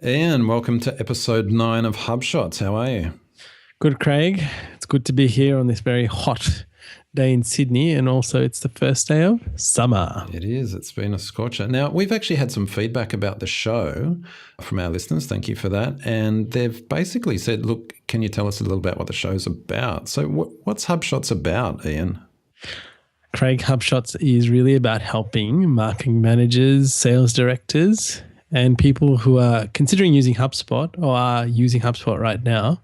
Ian, welcome to episode 9 of HubShots. How are you? Good, Craig. It's good to be here on this very hot day in Sydney, and also it's the first day of summer. It is. It's been a scorcher. Now, we've actually had some feedback about the show from our listeners. Thank you for that. And they've basically said, look, can you tell us a little about what the show's about? So what's HubShots about, Ian? Craig, HubShots is really about helping marketing managers, sales directors, and people who are considering using HubSpot or are using HubSpot right now.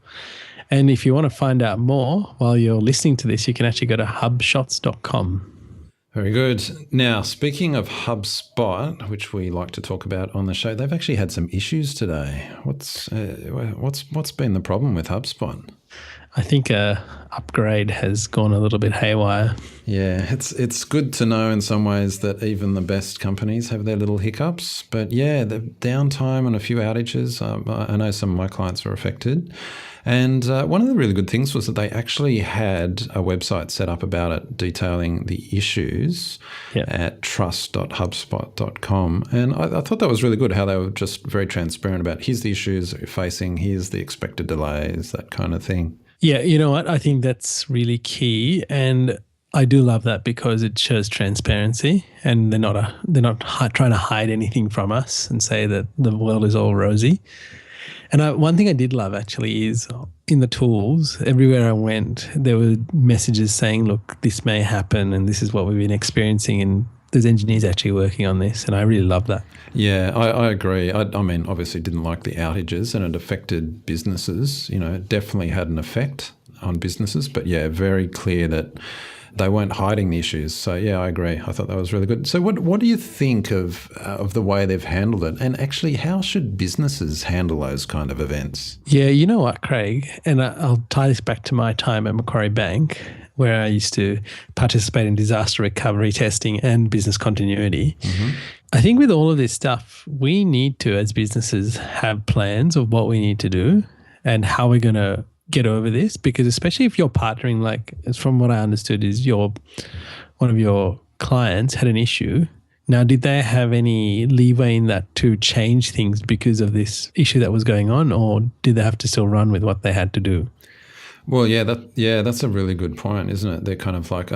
And if you want to find out more while you're listening to this, you can actually go to hubshots.com. Very good. Now, speaking of HubSpot, which we like to talk about on the show, they've actually had some issues today. What's been the problem with HubSpot? I think upgrade has gone a little bit haywire. Yeah, it's good to know in some ways that even the best companies have their little hiccups. But yeah, the downtime and a few outages, I know some of my clients were affected. And one of the really good things was that they actually had a website set up about it detailing the issues at trust.hubspot.com. And I thought that was really good, how they were just very transparent about here's the issues that you're facing, here's the expected delays, that kind of thing. Yeah, you know what? I think that's really key, and I do love that because it shows transparency, and they're not trying to hide anything from us and say that the world is all rosy. And one thing I did love actually is in the tools, everywhere I went, there were messages saying, look, this may happen and this is what we've been experiencing, and there's engineers actually working on this, and I really love that. Yeah, I agree. I mean, obviously didn't like the outages and it affected businesses. You know, it definitely had an effect on businesses, but yeah, very clear that they weren't hiding the issues. So yeah, I agree. I thought that was really good. So what do you think of the way they've handled it? And actually, how should businesses handle those kind of events? Yeah, you know what, Craig? And I'll tie this back to my time at Macquarie Bank, where I used to participate in disaster recovery testing and business continuity. Mm-hmm. I think with all of this stuff, we need to, as businesses, have plans of what we need to do and how we're going to get over this, because especially if you're partnering, like from what I understood is one of your clients had an issue. Now, did they have any leeway in that to change things because of this issue that was going on, or did they have to still run with what they had to do? Well, that's a really good point, isn't it? They're kind of like,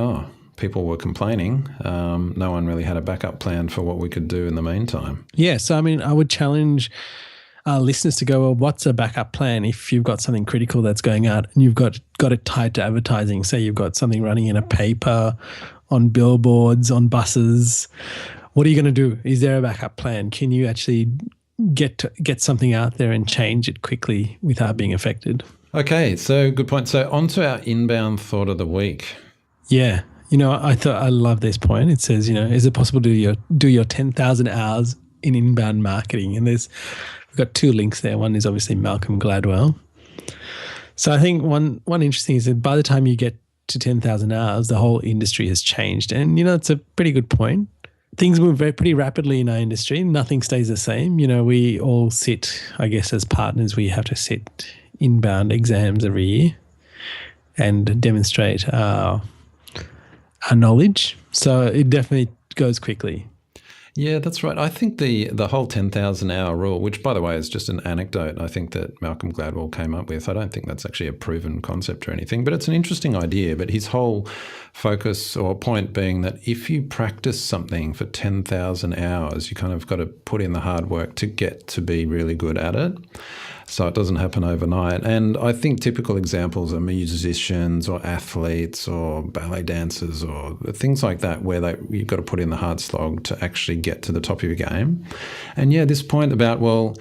people were complaining. No one really had a backup plan for what we could do in the meantime. Yeah, so I mean, I would challenge our listeners to go, well, what's a backup plan if you've got something critical that's going out and you've got it tied to advertising? Say you've got something running in a paper, on billboards, on buses. What are you going to do? Is there a backup plan? Can you actually get something out there and change it quickly without being affected? Okay, so good point. So on to our inbound thought of the week. Yeah. I love this point. It says, is it possible to do your 10,000 hours in inbound marketing? And we've got 2 links there. One is obviously Malcolm Gladwell. So I think one interesting is that by the time you get to 10,000 hours, the whole industry has changed. And, it's a pretty good point. Things move pretty rapidly in our industry. Nothing stays the same. We all sit, I guess, as partners, we have to sit inbound exams every year and demonstrate our knowledge. So it definitely goes quickly. Yeah, that's right. I think the whole 10,000 hour rule, which by the way is just an anecdote, I think that Malcolm Gladwell came up with. I don't think that's actually a proven concept or anything, but it's an interesting idea. But his whole focus or point being that if you practice something for 10,000 hours, you kind of got to put in the hard work to get to be really good at it. So it doesn't happen overnight. And I think typical examples are musicians or athletes or ballet dancers or things like that, where you've got to put in the hard slog to actually get to the top of your game. And yeah, this point about, well,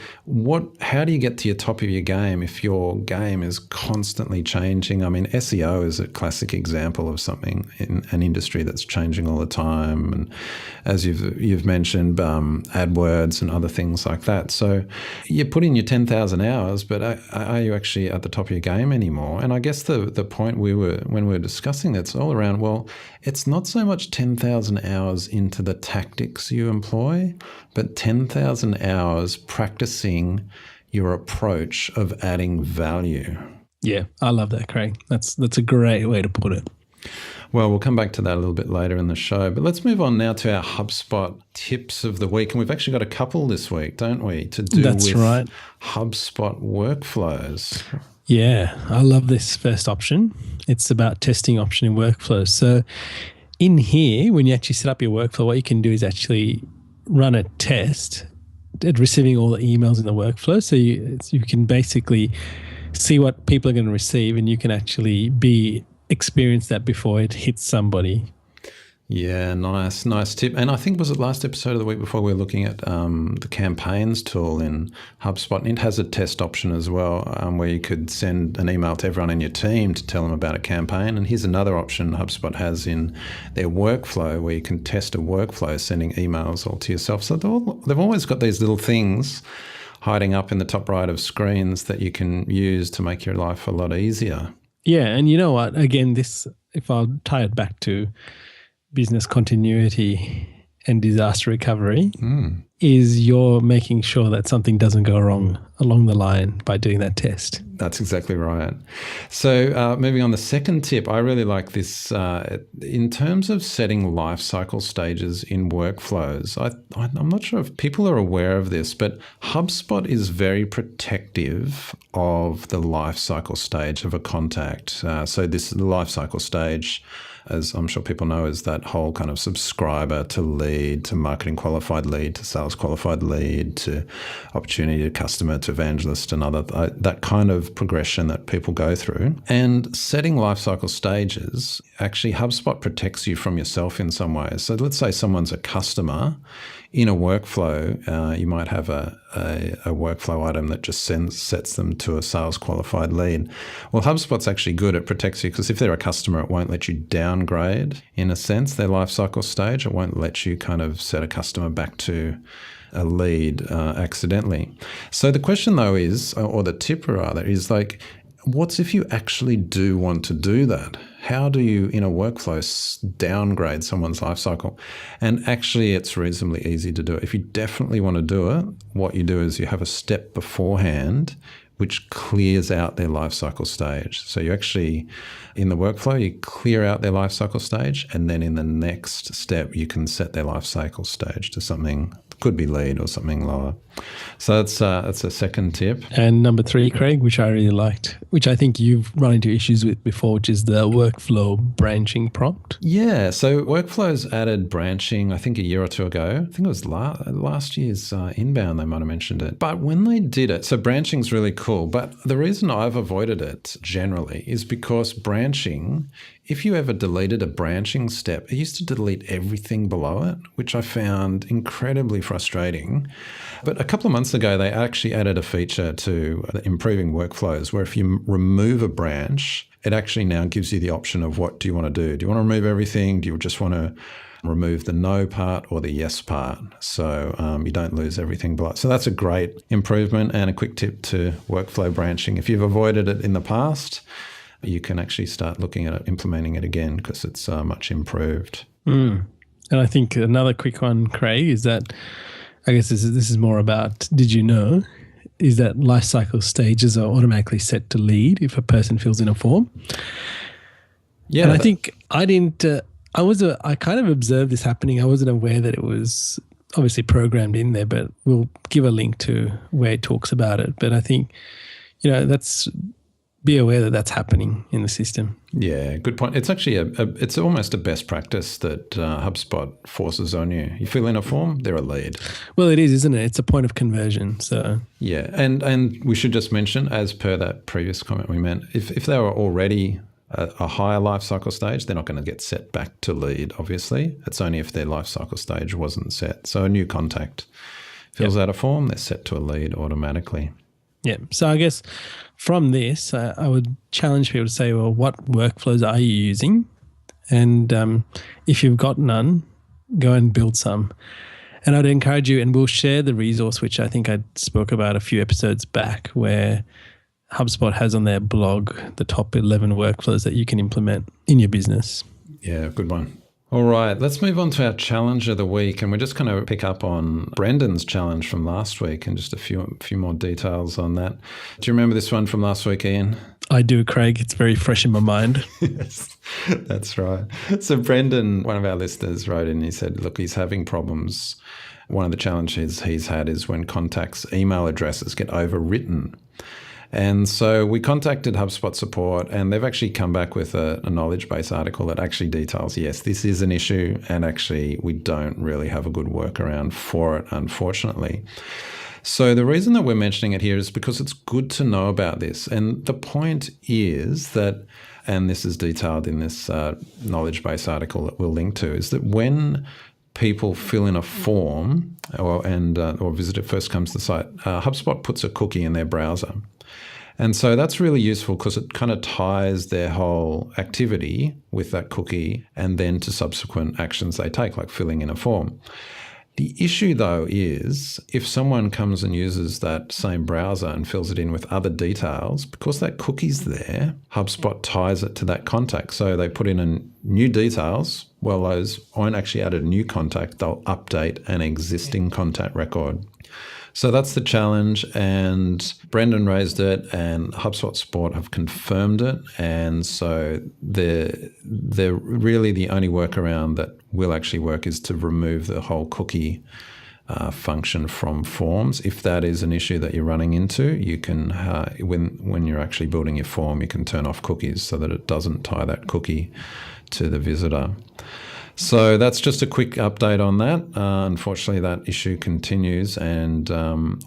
how do you get to your top of your game if your game is constantly changing? I mean, SEO is a classic example of something in an industry that's changing all the time. And as you've mentioned, AdWords and other things like that. So you put in your 10,000 hours, but are you actually at the top of your game anymore? And I guess the point when we were discussing that's all around, well, it's not so much 10,000 hours into the tactics you employ, but 10,000 hours practicing your approach of adding value. Yeah, I love that, Craig. That's a great way to put it. Well, we'll come back to that a little bit later in the show, but let's move on now to our HubSpot tips of the week. And we've actually got a couple this week, don't we, to do That's with right. HubSpot workflows. Yeah, I love this first option. It's about testing option in workflows. So in here, when you actually set up your workflow, what you can do is actually run a test at receiving all the emails in the workflow. So you can basically see what people are going to receive, and you can actually experience that before it hits somebody. Yeah, nice tip. And I think, was it last episode of the week before, we were looking at the campaigns tool in HubSpot, and it has a test option as well, where you could send an email to everyone in your team to tell them about a campaign. And here's another option HubSpot has in their workflow, where you can test a workflow sending emails all to yourself. So they've always got these little things hiding up in the top right of screens that you can use to make your life a lot easier. Yeah, and you know what? Again, if I'll tie it back to business continuity and disaster recovery, is you're making sure that something doesn't go wrong along the line by doing that test. That's exactly right. So moving on, the second tip, I really like this. In terms of setting lifecycle stages in workflows, I'm not sure if people are aware of this, but HubSpot is very protective of the lifecycle stage of a contact. So the lifecycle stage, as I'm sure people know, is that whole kind of subscriber to lead, to marketing qualified lead, to sales qualified lead, to opportunity to customer, to evangelist, and other, that kind of progression that people go through. And setting lifecycle stages, actually HubSpot protects you from yourself in some ways. So let's say someone's a customer. In a workflow, you might have a workflow item that just sets them to a sales qualified lead. Well, HubSpot's actually good. It protects you because if they're a customer, it won't let you downgrade, in a sense, their lifecycle stage. It won't let you kind of set a customer back to a lead accidentally. So the question though is, or the tip rather, is like, what's if you actually do want to do that? How do you, in a workflow, downgrade someone's life cycle? And actually, it's reasonably easy to do it. If you definitely want to do it, what you do is you have a step beforehand which clears out their life cycle stage. So you actually, in the workflow, you clear out their life cycle stage, and then in the next step, you can set their life cycle stage to something, could be lead or something lower. So that's a second tip. And number 3, Craig, which I really liked, which I think you've run into issues with before, which is the workflow branching prompt. Yeah, so Workflows added branching, I think a year or two ago. I think it was last year's inbound, they might have mentioned it. But when they did it, so branching's really cool. But the reason I've avoided it generally is because branching, if you ever deleted a branching step, it used to delete everything below it, which I found incredibly frustrating. But a couple of months ago, they actually added a feature to improving workflows where if you remove a branch, it actually now gives you the option of what do you want to do? Do you want to remove everything? Do you just want to remove the no part or the yes part? So you don't lose everything below. So that's a great improvement and a quick tip to workflow branching. If you've avoided it in the past, you can actually start looking at it, implementing it again because it's much improved. And I think another quick one, Craig, is that I guess this is more about, did you know, is that lifecycle stages are automatically set to lead if a person fills in a form. Yeah. And I think I didn't, I kind of observed this happening. I wasn't aware that it was obviously programmed in there, but we'll give a link to where it talks about it. But I think, be aware that that's happening in the system. Yeah, good point. It's actually it's almost a best practice that HubSpot forces on you. You fill in a form, they're a lead. Well, it is, isn't it? It's a point of conversion. So yeah, and we should just mention, as per that previous comment we meant, if they were already a higher life cycle stage, they're not going to get set back to lead, obviously. It's only if their life cycle stage wasn't set. So a new contact fills out a form, they're set to a lead automatically. Yeah. So I guess from this, I would challenge people to say, well, what workflows are you using? And if you've got none, go and build some. And I'd encourage you, and we'll share the resource, which I think I spoke about a few episodes back, where HubSpot has on their blog the top 11 workflows that you can implement in your business. Yeah, good one. All right, let's move on to our challenge of the week, and we're just going to pick up on Brendan's challenge from last week and just a few more details on that. Do you remember this one from last week, Ian? I do, Craig. It's very fresh in my mind. Yes, that's right. So Brendan, one of our listeners, wrote in, he said, look, he's having problems. One of the challenges he's had is when contacts' email addresses get overwritten. And so we contacted HubSpot support, and they've actually come back with a knowledge base article that actually details, yes, this is an issue, and actually we don't really have a good workaround for it, unfortunately. So the reason that we're mentioning it here is because it's good to know about this. And the point is that, and this is detailed in this knowledge base article that we'll link to, is that when people fill in a form or visitor first comes to the site, HubSpot puts a cookie in their browser. And so that's really useful because it kind of ties their whole activity with that cookie and then to subsequent actions they take, like filling in a form. The issue, though, is if someone comes and uses that same browser and fills it in with other details, because that cookie's there, HubSpot ties it to that contact. So they put in new details. Well, those won't actually add a new contact. They'll update an existing contact record. So that's the challenge, and Brendan raised it, and HubSpot support have confirmed it, and so they're really the only workaround that will actually work is to remove the whole cookie function from forms. If that is an issue that you're running into, you can, when you're actually building your form, you can turn off cookies so that it doesn't tie that cookie to the visitor. So that's just a quick update on that. Unfortunately, that issue continues. And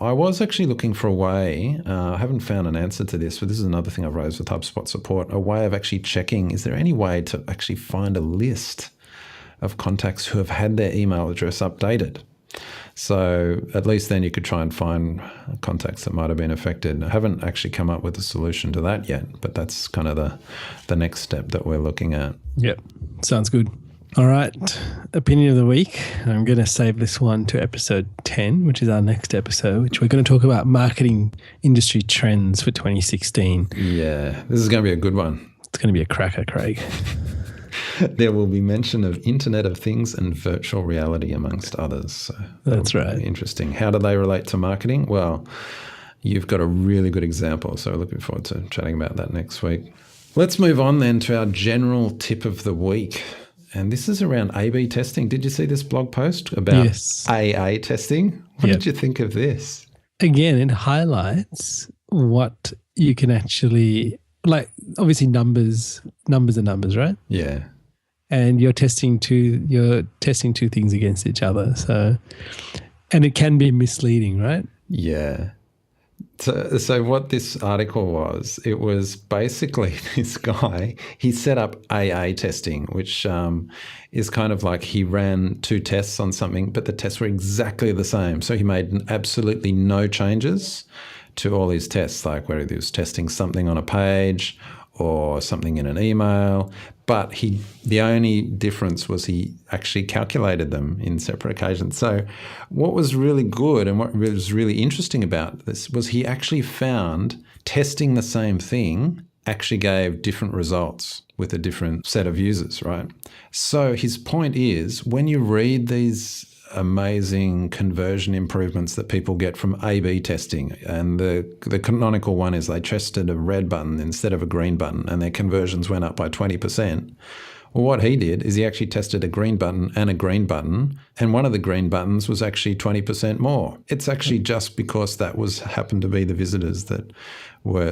I was actually looking for a way, I haven't found an answer to this, but this is another thing I've raised with HubSpot support, a way of actually checking, is there any way to actually find a list of contacts who have had their email address updated? So at least then you could try and find contacts that might have been affected. I haven't actually come up with a solution to that yet, but that's kind of the next step that we're looking at. Yep, sounds good. All right, opinion of the week. I'm going to save this one to episode 10, which is our next episode, which we're going to talk about marketing industry trends for 2016. Yeah, this is going to be a good one. It's going to be a cracker, Craig. There will be mention of Internet of Things and virtual reality amongst others. So that's right. Interesting. How do they relate to marketing? Well, you've got a really good example, so looking forward to chatting about that next week. Let's move on then to our general tip of the week. And this is around A/B testing. Did you see this blog post about AA testing? What did you think of this? Again, it highlights what you can actually, like, obviously numbers are numbers, right? Yeah. And you're testing two things against each other. So, and it can be misleading, right? Yeah. So what this article was, it was basically this guy, he set up AA testing, which is kind of like he ran two tests on something, but the tests were exactly the same. So he made absolutely no changes to all his tests, like whether he was testing something on a page or something in an email. But the only difference was he actually calculated them in separate occasions. So what was really good and what was really interesting about this was he actually found testing the same thing actually gave different results with a different set of users, right? So his point is, when you read these amazing conversion improvements that people get from A/B testing, and the canonical one is they tested a red button instead of a green button and their conversions went up by 20%. Well, what he did is he actually tested a green button and a green button, and one of the green buttons was actually 20% more. It's actually just because that happened to be the visitors that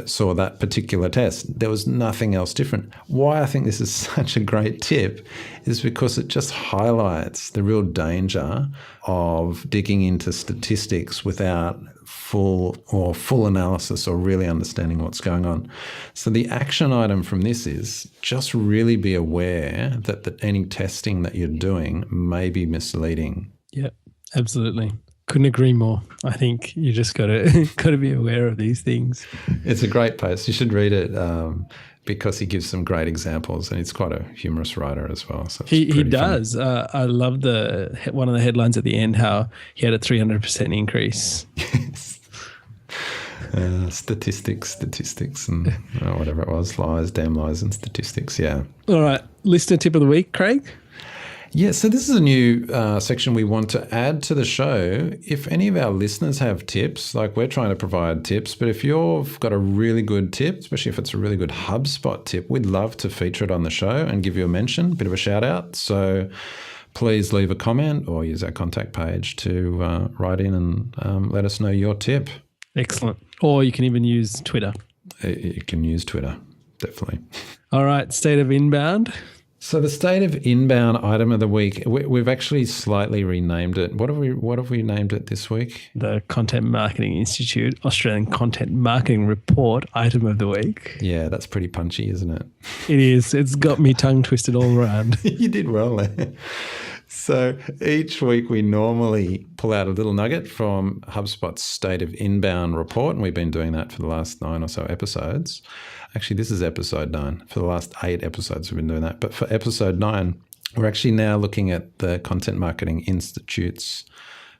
saw that particular test. There was nothing else different. Why I think this is such a great tip is because it just highlights the real danger of digging into statistics without full analysis or really understanding what's going on. So the action item from this is just really be aware that any testing that you're doing may be misleading. Yeah, absolutely. Couldn't agree more. I think you just got to be aware of these things. It's a great post. You should read it because he gives some great examples, and he's quite a humorous writer as well. So he does. I love one of the headlines at the end, how he had a 300% increase. Yes. Statistics, and whatever it was, lies, damn lies, and statistics. Yeah. All right. Listener tip of the week, Craig. Yeah, so this is a new section we want to add to the show. If any of our listeners have tips, like we're trying to provide tips, but if you've got a really good tip, especially if it's a really good HubSpot tip, we'd love to feature it on the show and give you a mention, a bit of a shout out. So please leave a comment or use our contact page to write in and let us know your tip. Excellent. Or you can even use Twitter. You can use Twitter, definitely. All right, state of inbound. So the state of inbound item of the week, we've actually slightly renamed it. What have we named it this week? The Content Marketing Institute Australian Content Marketing Report item of the week. Yeah, that's pretty punchy, isn't it? It is. It's got me tongue twisted all around. You did well there. So each week we normally pull out a little nugget from HubSpot's State of Inbound report, and we've been doing that for the last 9 or so episodes. Actually, this is episode 9. For the last 8 episodes, we've been doing that. But for episode 9, we're actually now looking at the Content Marketing Institute's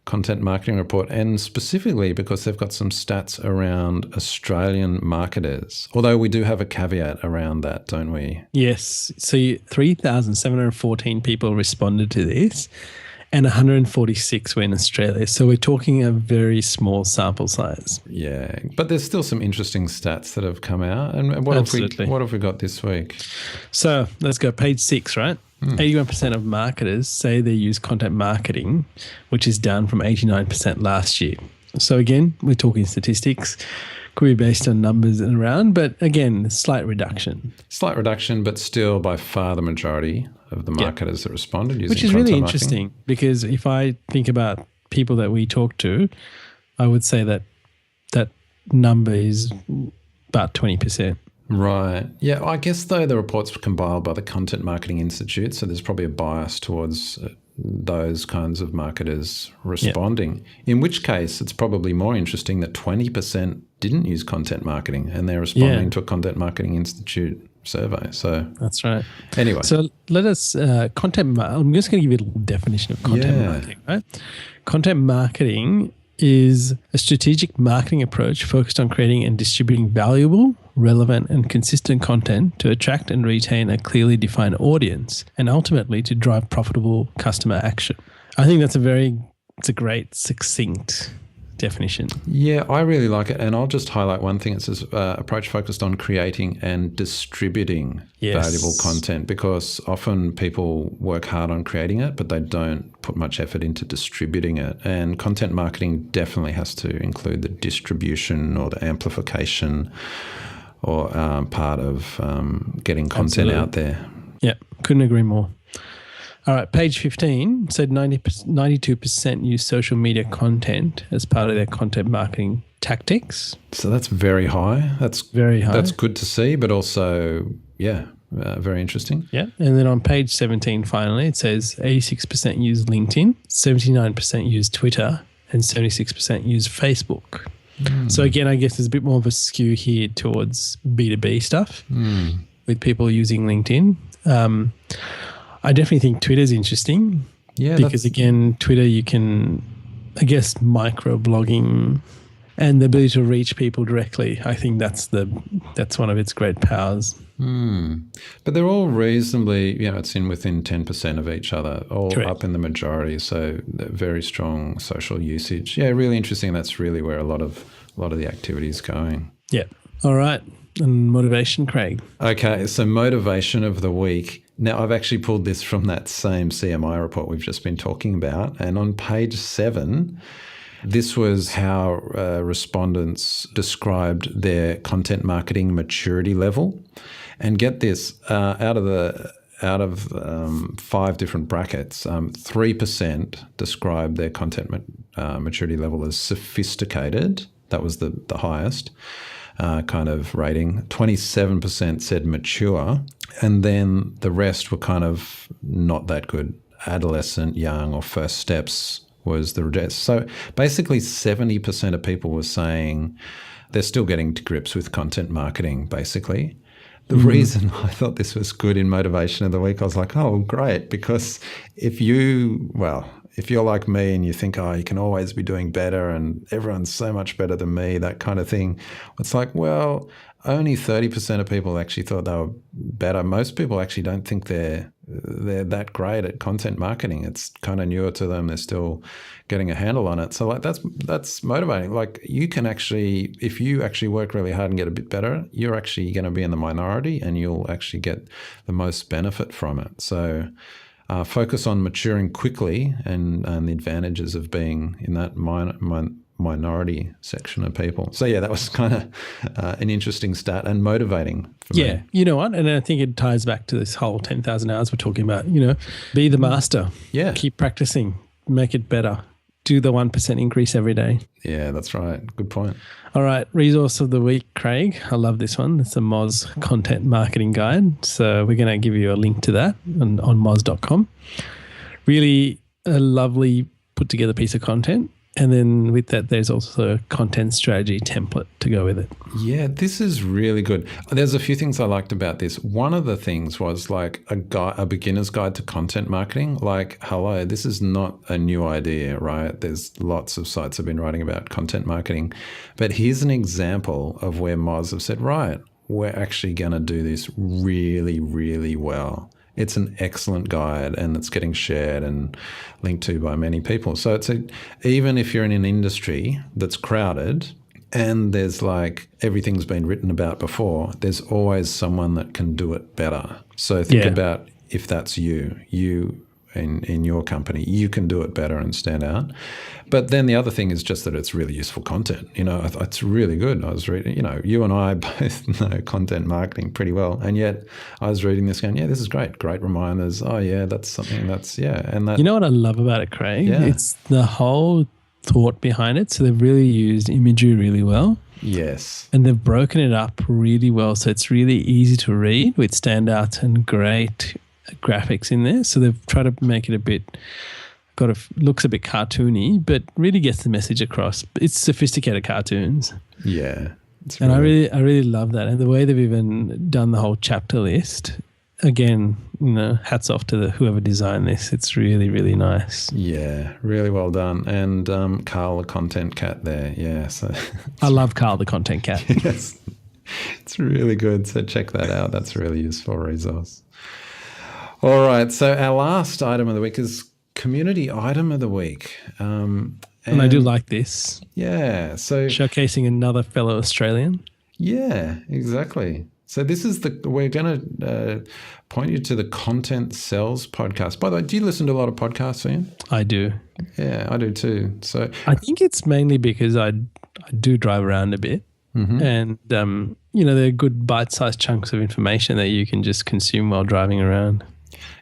Content Marketing Report, and specifically because they've got some stats around Australian marketers. Although we do have a caveat around that, don't we? Yes. So 3,714 people responded to this and 146 were in Australia. So we're talking a very small sample size. Yeah, but there's still some interesting stats that have come out. And what have we got this week? So let's go page 6, right? 81% of marketers say they use content marketing, which is down from 89% last year. So again, we're talking statistics. Could be based on numbers and around, but again, slight reduction. Slight reduction, but still by far the majority of the marketers that responded using which is content really marketing. interesting, because if I think about people that we talk to, I would say that that number is about 20%. Right. Yeah, I guess though the report's compiled by the Content Marketing Institute, so there's probably a bias towards those kinds of marketers responding, in which case it's probably more interesting that 20% didn't use content marketing and they're responding to a Content Marketing Institute survey. So that's right. Anyway. So let us, I'm just going to give you a little definition of content marketing, right? Content marketing is a strategic marketing approach focused on creating and distributing valuable, relevant, and consistent content to attract and retain a clearly defined audience and ultimately to drive profitable customer action. I think it's a great, succinct definition. Yeah, I really like it. And I'll just highlight one thing. It says approach focused on creating and distributing valuable content, because often people work hard on creating it, but they don't put much effort into distributing it. And content marketing definitely has to include the distribution or the amplification or part of getting content out there. Yeah, couldn't agree more. All right, page 15 said 92% use social media content as part of their content marketing tactics. So that's very high. That's very high. That's good to see, but also, very interesting. Yeah, and then on page 17, finally, it says 86% use LinkedIn, 79% use Twitter, and 76% use Facebook. So again, I guess there's a bit more of a skew here towards B2B stuff with people using LinkedIn. I definitely think Twitter's interesting. Yeah, because again, Twitter, you can, I guess, micro-blogging and the ability to reach people directly. I think that's one of its great powers. But they're all reasonably, it's within 10% of each other, all up in the majority. So very strong social usage. Yeah, really interesting. That's really where a lot of the activity is going. Yeah. All right. And motivation, Craig. Okay, so motivation of the week. Now, I've actually pulled this from that same CMI report we've just been talking about. And on page 7, this was how respondents described their content marketing maturity level. And get this, out of 5 different brackets, 3% described their content maturity level as sophisticated. That was the highest kind of rating. 27% said mature. And then the rest were kind of not that good. Adolescent, young, or first steps was the rest. So basically 70% of people were saying they're still getting to grips with content marketing, basically. The reason I thought this was good in motivation of the week, I was like, oh, great, because if you if you're like me and you think, oh, you can always be doing better and everyone's so much better than me, that kind of thing, it's like, well, only 30% of people actually thought they were better. Most people actually don't think they're that great at content marketing. It's kind of newer to them. They're still getting a handle on it. So like that's motivating. Like you can actually, if you actually work really hard and get a bit better, you're actually going to be in the minority and you'll actually get the most benefit from it. So focus on maturing quickly and the advantages of being in that minority section of people. So yeah, that was kind of an interesting stat and motivating for me. Yeah, you know what? And I think it ties back to this whole 10,000 hours we're talking about. You know, be the master. Yeah. Keep practicing. Make it better. Do the 1% increase every day. Yeah, that's right. Good point. All right, resource of the week, Craig. I love this one. It's a Moz content marketing guide. So we're going to give you a link to that on moz.com. Really a lovely put together piece of content. And then with that, there's also a content strategy template to go with it. Yeah, this is really good. There's a few things I liked about this. One of the things was like a beginner's guide to content marketing. Like, hello, this is not a new idea, right? There's lots of sites have been writing about content marketing. But here's an example of where Moz have said, right, we're actually going to do this really, really well. It's an excellent guide and it's getting shared and linked to by many people. So even if you're in an industry that's crowded and there's like everything's been written about before, there's always someone that can do it better. So think about if that's you in your company, you can do it better and stand out. But then the other thing is just that it's really useful content. You know, it's really good. I was reading, you know, you and I both know content marketing pretty well. And yet I was reading this going, yeah, this is great. Great reminders. Oh, yeah, that's something that's, yeah. And that, you know what I love about it, Craig? Yeah. It's the whole thought behind it. So they've really used imagery really well. Yes. And they've broken it up really well. So it's really easy to read with standouts and great graphics in there. So they've tried to make it looks a bit cartoony, but really gets the message across. It's sophisticated cartoons. Yeah. And I really love that. And the way they've even done the whole chapter list, again, you know, hats off to whoever designed this. It's really, really nice. Yeah, really well done. And Carl, the content cat there. Yeah. So I love Carl, the content cat. Yes. It's really good. So check that out. That's a really useful resource. All right. So our last item of the week is community item of the week. And I do like this. Yeah. So showcasing another fellow Australian. Yeah, exactly. So this is we're going to point you to the Content Sells podcast. By the way, do you listen to a lot of podcasts, Ian? I do. Yeah, I do too. So I think it's mainly because I do drive around a bit. Mm-hmm. And, you know, they're good bite-sized chunks of information that you can just consume while driving around.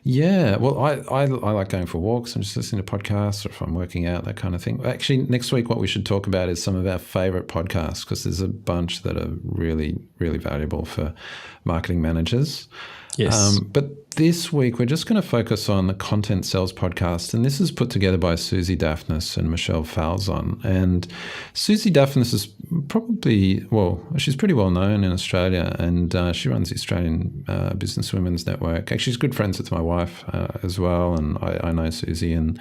Yeah, well, I like going for walks and just listening to podcasts, or if I'm working out, that kind of thing. Actually, next week what we should talk about is some of our favourite podcasts, because there's a bunch that are really, really valuable for marketing managers. Yes. But this week we're just going to focus on the Content Sells podcast, and this is put together by Susie Daphnis and Michelle Falzon. And Susie Daphnis is she's pretty well known in Australia, and she runs the Australian Business Women's Network. Actually, she's good friends with my wife as well, and I know Susie, and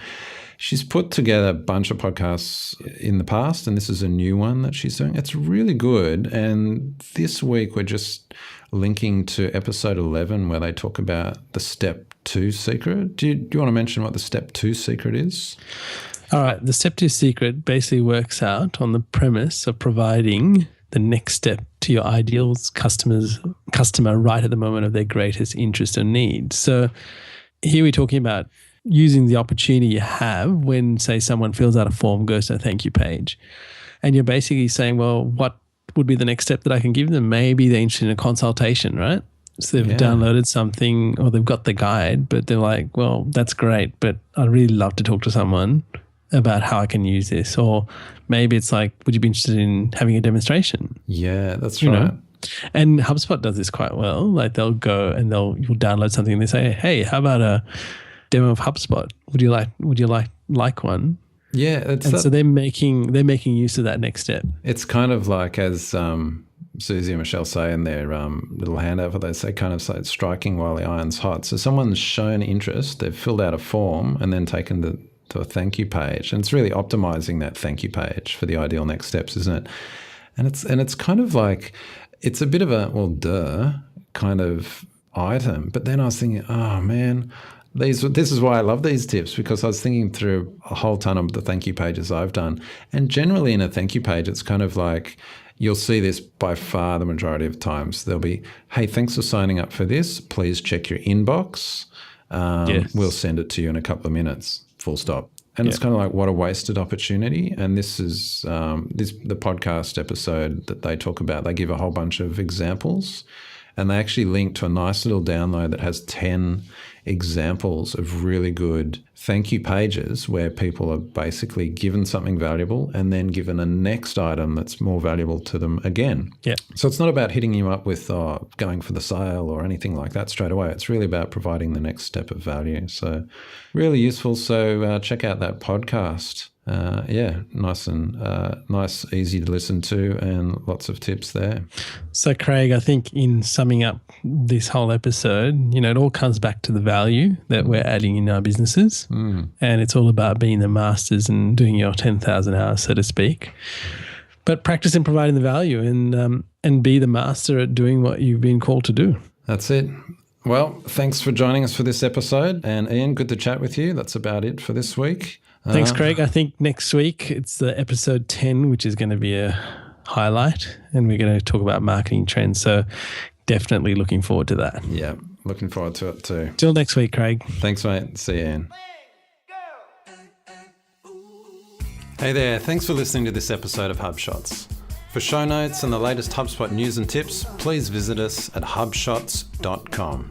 she's put together a bunch of podcasts in the past, and this is a new one that she's doing. It's really good, and this week we're just linking to episode 11 where they talk about the step 2 secret. Do you want to mention what the step 2 secret is? All right. The step 2 secret basically works out on the premise of providing the next step to your ideal customer right at the moment of their greatest interest or need. So here we're talking about using the opportunity you have when, say, someone fills out a form, goes to a thank you page, and you're basically saying, well, what would be the next step that I can give them? Maybe they're interested in a consultation, right? So they've downloaded something or they've got the guide, but they're like, well, that's great, but I'd really love to talk to someone about how I can use this. Or maybe it's like, would you be interested in having a demonstration? Yeah, that's right. Know? And HubSpot does this quite well. Like they'll go and you'll download something and they say, hey, how about a demo of HubSpot? Would you like one? Yeah, so they're making use of that next step. It's kind of like, as Susie and Michelle say in their little handover, they say kind of say it's striking while the iron's hot. So someone's shown interest, they've filled out a form and then taken to a thank you page. And it's really optimizing that thank you page for the ideal next steps, isn't it? And it's kind of like, it's a bit of a, well, duh kind of item. But then I was thinking, oh man, this is why I love these tips, because I was thinking through a whole ton of the thank you pages I've done. And generally in a thank you page, it's kind of like, you'll see this by far the majority of times. There'll be, hey, thanks for signing up for this. Please check your inbox. Yes. We'll send it to you in a couple of minutes, full stop. And it's kind of like, what a wasted opportunity. And this is the podcast episode that they talk about. They give a whole bunch of examples, and they actually link to a nice little download that has 10 examples of really good thank you pages where people are basically given something valuable and then given a next item that's more valuable to them again. Yeah. So it's not about hitting you up with going for the sale or anything like that straight away. It's really about providing the next step of value. So really useful. So check out that podcast. Nice, easy to listen to, and lots of tips there. So, Craig, I think in summing up this whole episode, it all comes back to the value that we're adding in our businesses. And it's all about being the masters and doing your 10,000 hours, so to speak. But practice in providing the value and be the master at doing what you've been called to do. That's it. Well, thanks for joining us for this episode. And Ian, good to chat with you. That's about it for this week. Thanks, Craig. I think next week it's the episode 10, which is going to be a highlight, and we're going to talk about marketing trends. So definitely looking forward to that. Yeah, looking forward to it too. Till next week, Craig. Thanks, mate. See you, Ian. Hey there. Thanks for listening to this episode of HubShots. For show notes and the latest HubSpot news and tips, please visit us at hubshots.com.